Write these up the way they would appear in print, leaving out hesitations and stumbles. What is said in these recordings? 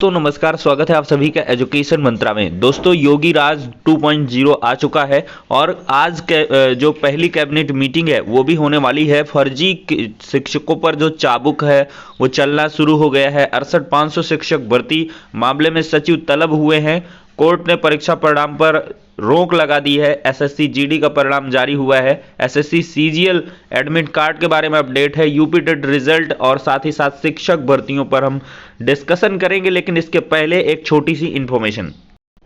तो नमस्कार, स्वागत है आप सभी का एजुकेशन मंत्रा में। दोस्तों, योगी राज 2.0 आ चुका है और आज के जो पहली कैबिनेट मीटिंग है वो भी होने वाली है। फर्जी शिक्षकों पर जो चाबुक है वो चलना शुरू हो गया है। 68,500 शिक्षक भर्ती मामले में सचिव तलब हुए हैं। कोर्ट ने परीक्षा परिणाम पर रोक लगा दी है। एसएससी जीडी का परिणाम जारी हुआ है। एसएससी सीजीएल एडमिट कार्ड के बारे में अपडेट है। यूपी टेट रिजल्ट और साथ ही साथ शिक्षक भर्तियों पर हम डिस्कशन करेंगे, लेकिन इसके पहले एक छोटी सी इंफॉर्मेशन।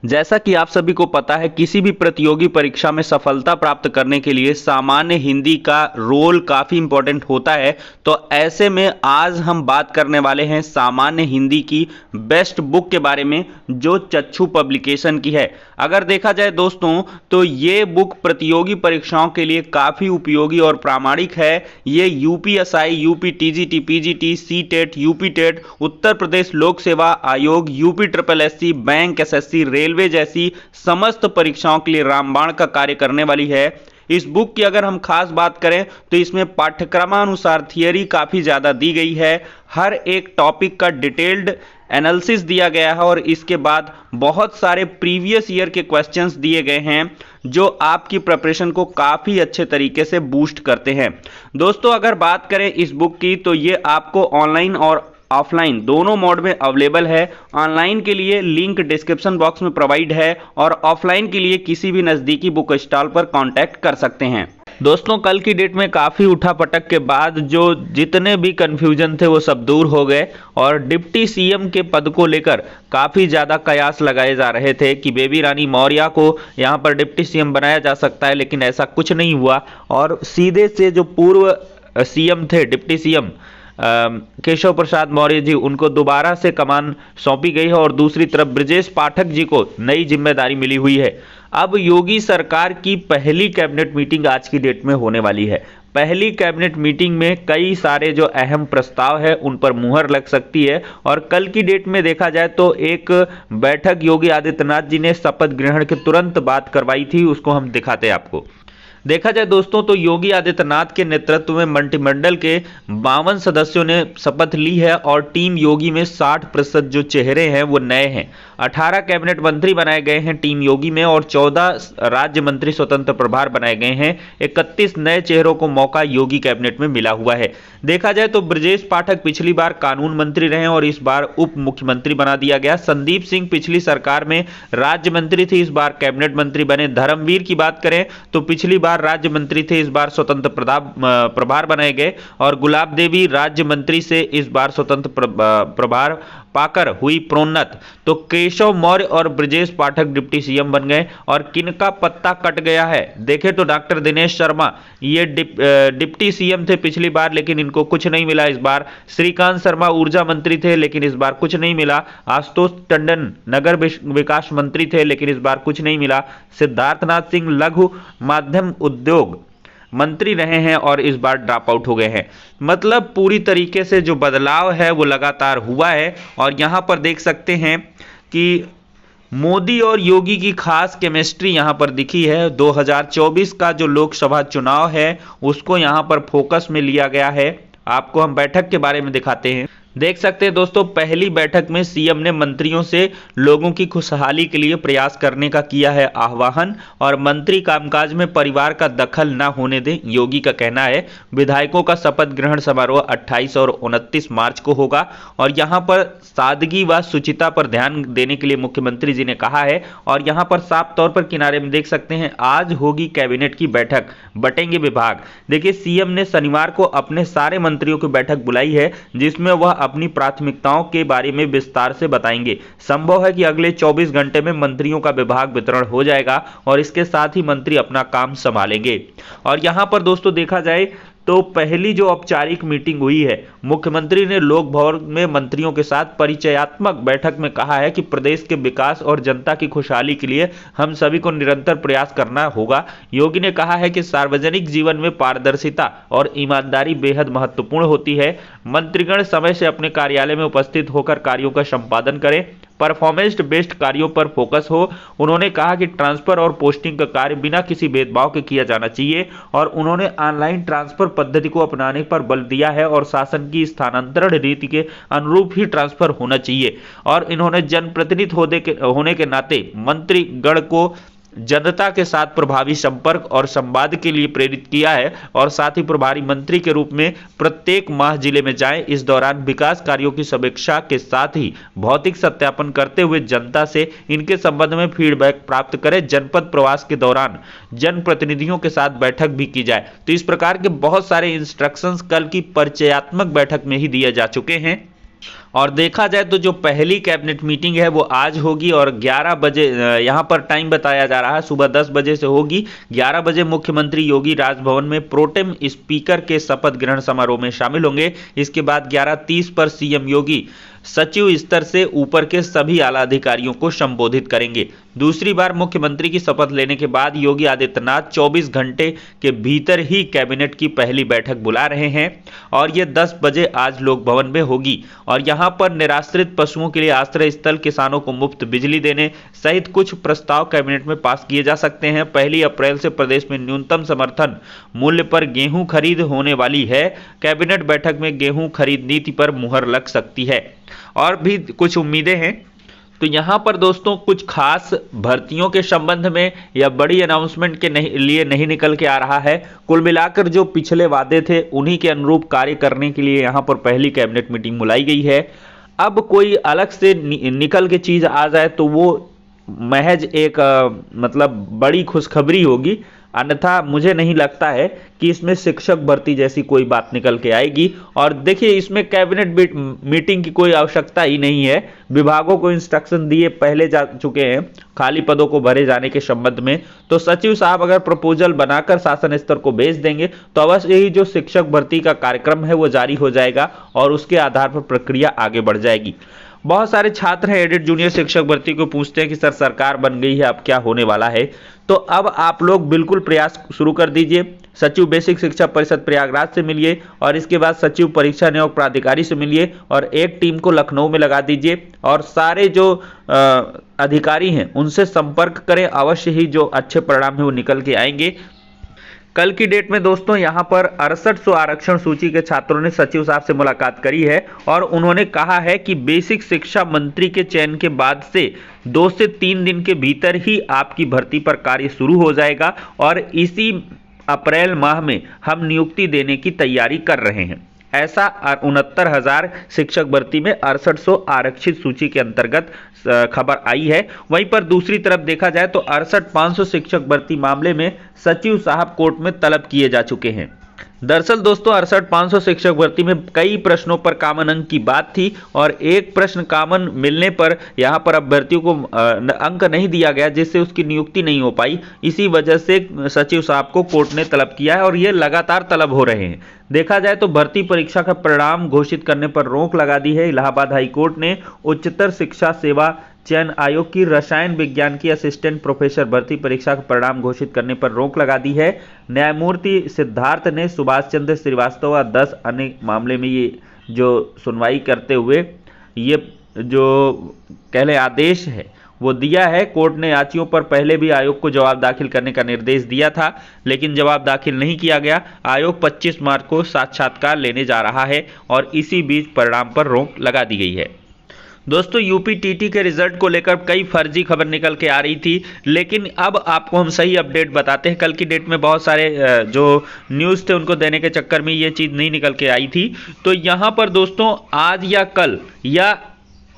जैसा कि आप सभी को पता है, किसी भी प्रतियोगी परीक्षा में सफलता प्राप्त करने के लिए सामान्य हिंदी का रोल काफी इंपॉर्टेंट होता है। तो ऐसे में आज हम बात करने वाले हैं सामान्य हिंदी की बेस्ट बुक के बारे में, जो चक्षु पब्लिकेशन की है। अगर देखा जाए दोस्तों, तो ये बुक प्रतियोगी परीक्षाओं के लिए काफी उपयोगी और प्रामाणिक है। ये UPSI, UP TGT, PGT, CTET, UP TET, Uttar Pradesh लोक सेवा आयोग, UP triple SC, bank, SSC, railway जैसी समस्त परीक्षाओं के लिए रामबाण का कार्य करने वाली है। इस बुक की अगर हम खास बात करें तो इसमें पाठ्यक्रमानुसार थियरी काफी ज्यादा दी गई है। हर एक टॉपिक का डिटेल्ड एनालिसिस दिया गया है और इसके बाद बहुत सारे प्रीवियस ईयर के क्वेश्चंस दिए गए हैं जो आपकी प्रिपरेशन को काफी अच्छे तरीके से बूस्ट करते हैं। दोस्तों, अगर बात करें इस बुक की तो ये आपको ऑनलाइन और ऑफलाइन दोनों मोड में अवेलेबल है। ऑनलाइन के लिए लिंक डिस्क्रिप्शन बॉक्स में प्रोवाइड है और ऑफलाइन के लिए किसी भी नज़दीकी बुक स्टॉल पर कांटेक्ट कर सकते हैं। दोस्तों, कल की डेट में काफ़ी उठापटक के बाद जो जितने भी कन्फ्यूजन थे वो सब दूर हो गए और डिप्टी सीएम के पद को लेकर काफ़ी ज़्यादा कयास लगाए जा रहे थे कि बेबी रानी मौर्य को यहाँ पर डिप्टी सीएम बनाया जा सकता है, लेकिन ऐसा कुछ नहीं हुआ और सीधे से जो पूर्व सीएम थे, डिप्टी सीएम केशव प्रसाद मौर्य जी, उनको दोबारा से कमान सौंपी गई है और दूसरी तरफ ब्रजेश पाठक जी को नई जिम्मेदारी मिली हुई है। अब योगी सरकार की पहली कैबिनेट मीटिंग आज की डेट में होने वाली है। पहली कैबिनेट मीटिंग में कई सारे जो अहम प्रस्ताव है उन पर मुहर लग सकती है और कल की डेट में देखा जाए तो एक बैठक योगी आदित्यनाथ जी ने शपथ ग्रहण के तुरंत बाद करवाई थी, उसको हम दिखाते हैं आपको। देखा जाए दोस्तों तो योगी आदित्यनाथ के नेतृत्व में मंत्रिमंडल के 52 सदस्यों ने शपथ ली है और टीम योगी में 60% जो चेहरे हैं वो नए हैं। 18 कैबिनेट मंत्री बनाए गए हैं टीम योगी में और 14 राज्य मंत्री स्वतंत्र प्रभार बनाए गए हैं। 31 नए चेहरों को मौका योगी कैबिनेट में मिला हुआ है। देखा जाए तो ब्रजेश पाठक पिछली बार कानून मंत्री रहे और इस बार उप मुख्यमंत्री बना दिया गया। संदीप सिंह पिछली सरकार में राज्य मंत्री थे, इस बार कैबिनेट मंत्री बने। धर्मवीर की बात करें तो पिछली बार राज्य मंत्री थे, इस बार स्वतंत्र प्रभार बनाए गए और गुलाब देवी राज्य मंत्री से इस बार स्वतंत्र प्रभार पाकर हुई प्रोन्नत। तो केशव मौर्य और ब्रजेश पाठक डिप्टी सीएम बन गए और किनका पत्ता कट गया है देखें तो डॉक्टर दिनेश शर्मा, ये डिप्टी सीएम थे पिछली बार लेकिन इनको कुछ नहीं मिला इस बार। श्रीकांत शर्मा ऊर्जा मंत्री थे लेकिन इस बार कुछ नहीं मिला। आशुतोष टंडन नगर विकास मंत्री थे लेकिन इस बार कुछ नहीं मिला। सिद्धार्थनाथ सिंह लघु माध्यम उद्योग मंत्री रहे हैं और इस बार ड्रॉप आउट हो गए हैं। मतलब पूरी तरीके से जो बदलाव है वो लगातार हुआ है और यहां पर देख सकते हैं कि मोदी और योगी की खास केमिस्ट्री यहां पर दिखी है। 2024 का जो लोकसभा चुनाव है उसको यहां पर फोकस में लिया गया है। आपको हम बैठक के बारे में दिखाते हैं। देख सकते हैं दोस्तों, पहली बैठक में सीएम ने मंत्रियों से लोगों की खुशहाली के लिए प्रयास करने का किया है आह्वान और मंत्री कामकाज में परिवार का दखल न होने दें, योगी का कहना है। विधायकों का शपथ ग्रहण समारोह 28 और 29 मार्च को होगा और यहां पर सादगी व शुचिता पर ध्यान देने के लिए मुख्यमंत्री जी ने कहा है और यहां पर साफ तौर पर किनारे में देख सकते हैं, आज होगी कैबिनेट की बैठक, बटेंगे विभाग। देखिए, सीएम ने शनिवार को अपने सारे मंत्रियों की बैठक बुलाई है जिसमें वह अपनी प्राथमिकताओं के बारे में विस्तार से बताएंगे। संभव है कि अगले 24 घंटे में मंत्रियों का विभाग वितरण हो जाएगा और इसके साथ ही मंत्री अपना काम संभालेंगे। और यहां पर दोस्तों देखा जाए तो पहली जो औपचारिक मीटिंग हुई है, मुख्यमंत्री ने लोक भवन में मंत्रियों के साथ परिचयात्मक बैठक में कहा है कि प्रदेश के विकास और जनता की खुशहाली के लिए हम सभी को निरंतर प्रयास करना होगा। योगी ने कहा है कि सार्वजनिक जीवन में पारदर्शिता और ईमानदारी बेहद महत्वपूर्ण होती है। मंत्रीगण समय से अपने कार्यालय में उपस्थित होकर कार्यों का संपादन करें। परफॉर्मेंस बेस्ड कार्यों पर फोकस हो। उन्होंने कहा कि ट्रांसफर और पोस्टिंग का कार्य बिना किसी भेदभाव के किया जाना चाहिए और उन्होंने ऑनलाइन ट्रांसफर पद्धति को अपनाने पर बल दिया है और शासन की स्थानांतरण नीति के अनुरूप ही ट्रांसफर होना चाहिए। और इन्होंने जनप्रतिनिधि होने के नाते मंत्रीगण को जनता के साथ प्रभावी संपर्क और संवाद के लिए प्रेरित किया है और साथ ही प्रभारी मंत्री के रूप में प्रत्येक माह जिले में जाएं। इस दौरान विकास कार्यों की समीक्षा के साथ ही भौतिक सत्यापन करते हुए जनता से इनके संबंध में फीडबैक प्राप्त करें। जनपद प्रवास के दौरान जनप्रतिनिधियों के साथ बैठक भी की जाए। तो इस प्रकार के बहुत सारे इंस्ट्रक्शंस कल की परिचयात्मक बैठक में ही दिए जा चुके हैं। और देखा जाए तो जो पहली कैबिनेट मीटिंग है वो आज होगी और 11 बजे यहाँ पर टाइम बताया जा रहा है, सुबह 10 बजे से होगी। 11 बजे मुख्यमंत्री योगी राजभवन में प्रोटेम स्पीकर के शपथ ग्रहण समारोह में शामिल होंगे। इसके बाद 11:30 पर सीएम योगी सचिव स्तर से ऊपर के सभी आला अधिकारियों को संबोधित करेंगे। दूसरी बार मुख्यमंत्री की शपथ लेने के बाद योगी आदित्यनाथ 24 घंटे के भीतर ही कैबिनेट की पहली बैठक बुला रहे हैं और ये 10 बजे आज लोक भवन में होगी। और यहाँ पर निराश्रित पशुओं के लिए आश्रय स्थल, किसानों को मुफ्त बिजली देने सहित कुछ प्रस्ताव कैबिनेट में पास किए जा सकते हैं। 1 अप्रैल से प्रदेश में न्यूनतम समर्थन मूल्य पर गेहूं खरीद होने वाली है। कैबिनेट बैठक में गेहूं खरीद नीति पर मुहर लग सकती है और भी कुछ उम्मीदें हैं। तो यहाँ पर दोस्तों कुछ खास भर्तियों के संबंध में या बड़ी अनाउंसमेंट के लिए नहीं निकल के आ रहा है। कुल मिलाकर जो पिछले वादे थे उन्हीं के अनुरूप कार्य करने के लिए यहाँ पर पहली कैबिनेट मीटिंग बुलाई गई है। अब कोई अलग से निकल के चीज आ जाए तो वो महज एक मतलब बड़ी खुशखबरी होगी, अन्यथा मुझे नहीं लगता है कि इसमें शिक्षक भर्ती जैसी कोई बात निकल के आएगी। और देखिए इसमें कैबिनेट मीटिंग की कोई आवश्यकता ही नहीं है। विभागों को इंस्ट्रक्शन दिए पहले जा चुके हैं खाली पदों को भरे जाने के संबंध में। तो सचिव साहब अगर प्रपोजल बनाकर शासन स्तर को भेज देंगे तो अवश्य ही जो शिक्षक भर्ती का कार्यक्रम है वो जारी हो जाएगा और उसके आधार पर प्रक्रिया आगे बढ़ जाएगी। बहुत सारे छात्र हैं एडेड जूनियर शिक्षक भर्ती को पूछते हैं कि सर सरकार बन गई है अब क्या होने वाला है। तो अब आप लोग बिल्कुल प्रयास शुरू कर दीजिए। सचिव बेसिक शिक्षा परिषद प्रयागराज से मिलिए और इसके बाद सचिव परीक्षा नियोग प्राधिकारी से मिलिए और एक टीम को लखनऊ में लगा दीजिए और सारे जो अधिकारी हैं उनसे संपर्क करें। अवश्य ही जो अच्छे परिणाम है वो निकल के आएंगे। कल की डेट में दोस्तों यहाँ पर 6800 आरक्षण सूची के छात्रों ने सचिव साहब से मुलाकात करी है और उन्होंने कहा है कि बेसिक शिक्षा मंत्री के चयन के बाद से 2 से 3 दिन के भीतर ही आपकी भर्ती पर कार्य शुरू हो जाएगा और इसी अप्रैल माह में हम नियुक्ति देने की तैयारी कर रहे हैं। ऐसा 69,000 शिक्षक भर्ती में 6800 आरक्षित सूची के अंतर्गत खबर आई है। वहीं पर दूसरी तरफ देखा जाए तो 68,500 शिक्षक भर्ती मामले में सचिव साहब कोर्ट में तलब किए जा चुके हैं। दरअसल दोस्तों 68,500 शिक्षक भर्ती में कई प्रश्नों पर कॉमन अंक की बात थी और एक प्रश्न कॉमन मिलने पर यहाँ पर अभ्यर्थियों को अंक नहीं दिया गया जिससे उसकी नियुक्ति नहीं हो पाई। इसी वजह से सचिव साहब को कोर्ट ने तलब किया है और ये लगातार तलब हो रहे हैं। देखा जाए तो भर्ती परीक्षा का परिणाम घोषित करने पर रोक लगा दी है। इलाहाबाद हाई कोर्ट ने उच्चतर शिक्षा सेवा चयन आयोग की रसायन विज्ञान की असिस्टेंट प्रोफेसर भर्ती परीक्षा का परिणाम घोषित करने पर रोक लगा दी है। न्यायमूर्ति सिद्धार्थ ने सुभाष चंद्र श्रीवास्तव और 10 अन्य मामले में ये जो सुनवाई करते हुए ये जो कह लें आदेश है वो दिया है। कोर्ट ने याचियों पर पहले भी आयोग को जवाब दाखिल करने का निर्देश दिया था लेकिन जवाब दाखिल नहीं किया गया। आयोग 25 मार्च को साक्षात्कार लेने जा रहा है और इसी बीच परिणाम पर रोक लगा दी गई है। दोस्तों यूपी टीटी के रिजल्ट को लेकर कई फर्जी खबर निकल के आ रही थी लेकिन अब आपको हम सही अपडेट बताते हैं। कल की डेट में बहुत सारे जो न्यूज़ थे उनको देने के चक्कर में ये चीज़ नहीं निकल के आई थी। तो यहाँ पर दोस्तों आज या कल या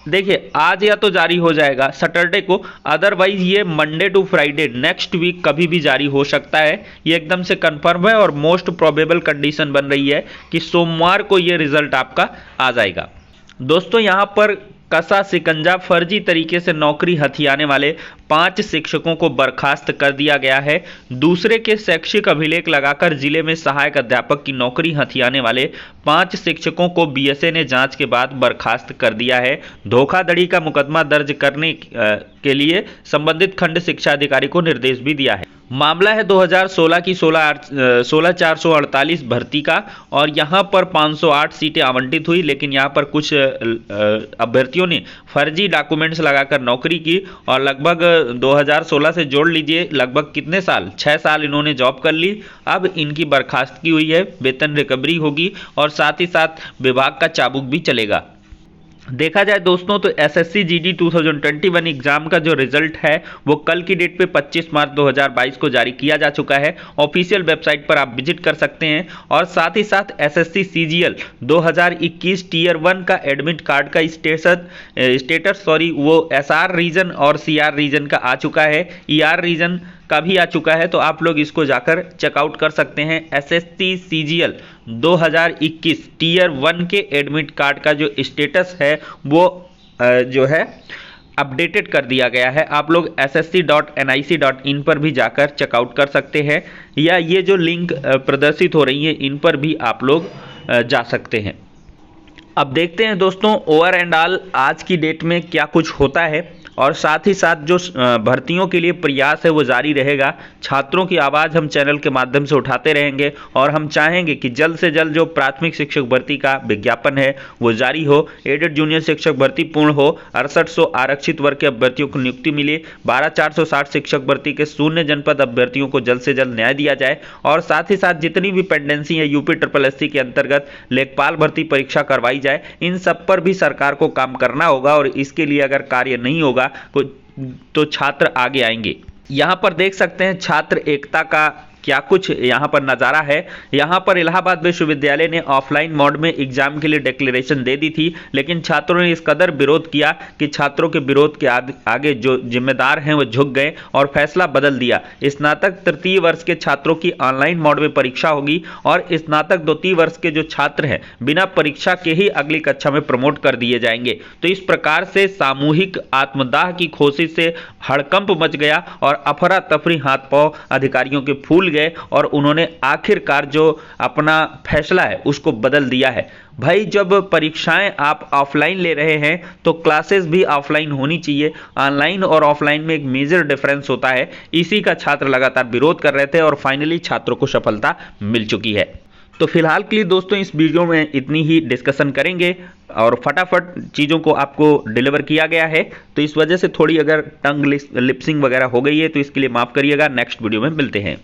देखिए आज या तो जारी हो जाएगा सैटरडे को, अदरवाइज ये Monday to Friday next week कभी भी जारी हो सकता है। ये एकदम से कंफर्म है और मोस्ट प्रोबेबल कंडीशन बन रही है कि सोमवार को ये रिजल्ट आपका आ जाएगा। दोस्तों यहाँ पर कसा शिकंजा फर्जी तरीके से नौकरी हथियाने वाले 5 शिक्षकों को बर्खास्त कर दिया गया है। दूसरे के शैक्षिक अभिलेख लगाकर जिले में सहायक अध्यापक की नौकरी हथियाने वाले 5 शिक्षकों को बीएसए ने जांच के बाद बर्खास्त कर दिया है। धोखाधड़ी का मुकदमा दर्ज करने के लिए संबंधित खंड शिक्षा अधिकारी को निर्देश भी दिया है। मामला है 2016 की 16,448 भर्ती का, और यहाँ पर 508 सीटें आवंटित हुई, लेकिन यहाँ पर कुछ अभ्यर्थियों ने फर्जी डॉक्यूमेंट्स लगाकर नौकरी की और लगभग 2016 से जोड़ लीजिए लगभग कितने साल, 6 साल इन्होंने जॉब कर ली। अब इनकी बर्खास्तगी हुई है, वेतन रिकवरी होगी और साथ ही साथ विभाग का चाबुक भी चलेगा। देखा जाए दोस्तों तो एसएससी जीडी 2021 एग्जाम का जो रिजल्ट है वो कल की डेट पे 25 मार्च 2022 को जारी किया जा चुका है। ऑफिशियल वेबसाइट पर आप विजिट कर सकते हैं, और साथ ही साथ एसएससी सीजीएल 2021 टीयर 1 का एडमिट कार्ड का स्टेटस वो एसआर रीजन और सीआर रीजन का आ चुका है, ईआर रीजन का भी आ चुका है। तो आप लोग इसको जाकर चेकआउट कर सकते हैं। एसएससी सीजीएल 2021 टीयर 1 के एडमिट कार्ड का जो स्टेटस है वो जो है अपडेटेड कर दिया गया है। आप लोग ssc.nic.in पर भी जाकर चेकआउट कर सकते हैं, या ये जो लिंक प्रदर्शित हो रही है इन पर भी आप लोग जा सकते हैं। अब देखते हैं दोस्तों ओवर एंड ऑल आज की डेट में क्या कुछ होता है, और साथ ही साथ जो भर्तियों के लिए प्रयास है वो जारी रहेगा। छात्रों की आवाज़ हम चैनल के माध्यम से उठाते रहेंगे, और हम चाहेंगे कि जल्द से जल्द जो प्राथमिक शिक्षक भर्ती का विज्ञापन है वो जारी हो, एडेड जूनियर शिक्षक भर्ती पूर्ण हो, 6800 आरक्षित वर्ग के अभ्यर्थियों को नियुक्ति मिले, 12460 शिक्षक भर्ती के शून्य जनपद अभ्यर्थियों को जल्द से जल्द न्याय दिया जाए, और साथ ही साथ जितनी भी पेंडेंसी है यूपी SSSC के अंतर्गत लेखपाल भर्ती परीक्षा करवाई जाए। इन सब पर भी सरकार को काम करना होगा, और इसके लिए अगर कार्य नहीं होगा तो छात्र आगे आएंगे। यहां पर देख सकते हैं छात्र एकता का क्या कुछ यहाँ पर नज़ारा है। यहाँ पर इलाहाबाद विश्वविद्यालय ने ऑफलाइन मोड में एग्जाम के लिए डिक्लेरेशन दे दी थी, लेकिन छात्रों ने इस कदर विरोध किया कि छात्रों के विरोध के आगे जो जिम्मेदार हैं वो झुक गए और फैसला बदल दिया। स्नातक तृतीय वर्ष के छात्रों की ऑनलाइन मोड में परीक्षा होगी, और स्नातक द्वितीय वर्ष के जो छात्र हैं बिना परीक्षा के ही अगली कक्षा में प्रमोट कर दिए जाएंगे। तो इस प्रकार से सामूहिक आत्मदाह की कोशिश से हड़कंप मच गया और अफरा तफरी हाथ पांव अधिकारियों के फूल गए, और उन्होंने आखिरकार जो अपना फैसला है उसको बदल दिया है। भाई जब परीक्षाएं आप ऑफलाइन ले रहे हैं तो क्लासेस भी ऑफलाइन होनी चाहिए। ऑनलाइन और ऑफलाइन में एक मेजर डिफरेंस होता है। इसी का छात्र लगातार विरोध कर रहे थे और फाइनली छात्रों को सफलता मिल चुकी है। तो फिलहाल के लिए दोस्तों इस वीडियो में इतनी ही डिस्कशन करेंगे, और फटाफट चीज़ों को आपको डिलीवर किया गया है, तो इस वजह से थोड़ी अगर टंग लिपसिंग वगैरह हो गई है तो इसके लिए माफ़ करिएगा। नेक्स्ट वीडियो में मिलते हैं।